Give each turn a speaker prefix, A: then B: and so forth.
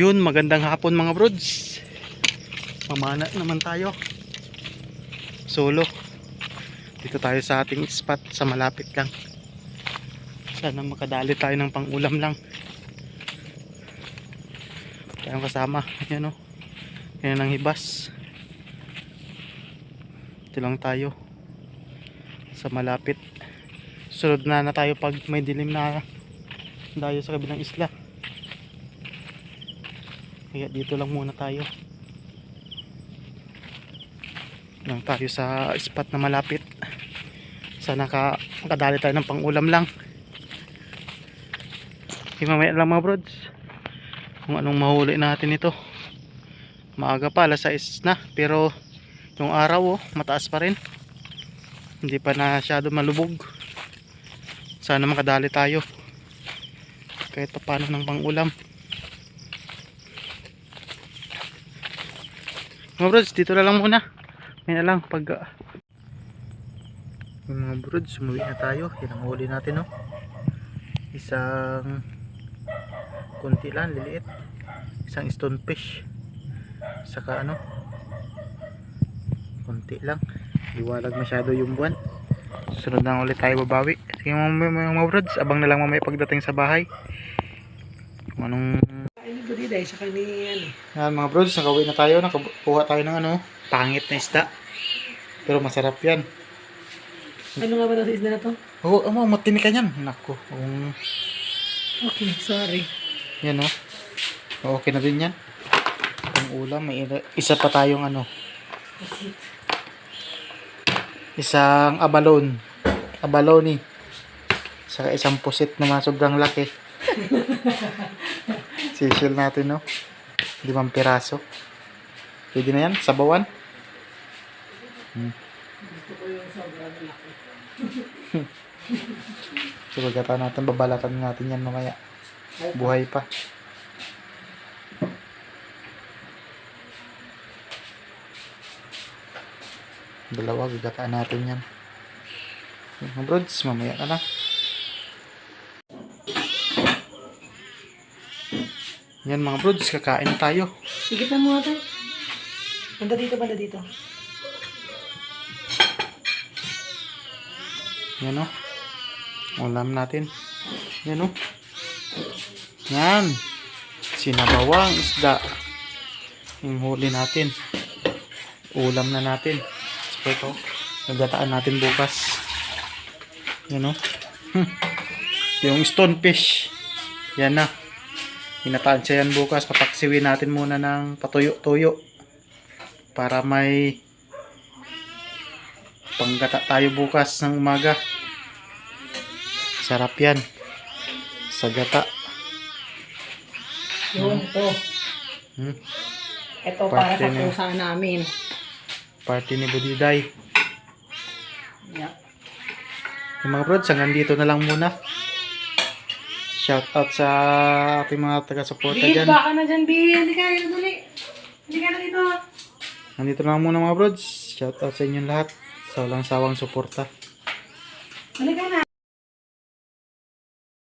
A: Yun, magandang hapon mga brods. Mamana naman tayo. Solo. Dito tayo sa ating spot sa malapit lang. Sana makadali tayo ng pang-ulam lang. Tayong kasama. Yan o. Yan ang hibas. Ito lang tayo. Sa malapit. Sunod na tayo pag may dilim na tayo sa kabilang isla. Kaya dito lang muna tayo. Lang tayo sa spot na malapit. Sana makadali tayo ng pang-ulam lang. Mamaya lang mga brods kung anong mahuli natin ito. Maaga pa, alas 6 na. Pero yung araw mataas pa rin. Hindi pa masyado malubog. Sana makadali tayo kahit pa paano ng pang-ulam. Mga brods, dito na lang muna. May na lang pag yung mga brods, sumuwi na tayo. Yan ang huli natin isang kunti lang, liliit. Isang stonefish. Saka kunti lang. Liwalag masyado yung buwan. Susunod na ulit tayo babawi. Sige mga brods, abang na lang mamaya pagdating sa bahay. Kung anong yan mga brods, nakauwi na tayo. Nakakuha tayo ng pangit na isda. Pero masarap yan.
B: Ano nga ba ito sa isda na to?
A: Oo, matinik ka yan. Naku.
B: Okay, sorry.
A: Yan okay na din yan. Ang ulam, may isa pa tayong isang abalone. Saka isang pusit na sobrang laki. Sisiil natin 5 piraso. Pwede na yan, sabawan.
B: Gusto ko yung sobrang laki.
A: So bagata natin, babalatan natin yan mamaya. Buhay pa. Dalawa, gagataan natin yan. Mga brods, mamaya na lang. Yan mga brods, kakain tayo.
B: Higit na mo natin. Banda dito.
A: Yan ulam natin. Yan yan, sinabawang isda yung huli natin. Ulam na natin. So ito, nagataan natin bukas. Yan yung stonefish. Yan na, hinataan siya yan bukas. Papaksiwin natin muna ng patuyo-tuyo para may panggata tayo bukas ng umaga. Sarap yan sa gata.
B: Yun, ito. Ito para sa pusa namin.
A: Party ni Budiday.
B: Yeah.
A: Yung mga brods, hanggang dito na lang muna. Shout out sa ating mga taga-suporta
B: Bi,
A: dyan.
B: baka na dyan, Bi. Hindi ka na dito.
A: Nandito na lang muna mga brods. Shout out sa inyong lahat. Sa walang sawang suporta.
B: Halika na.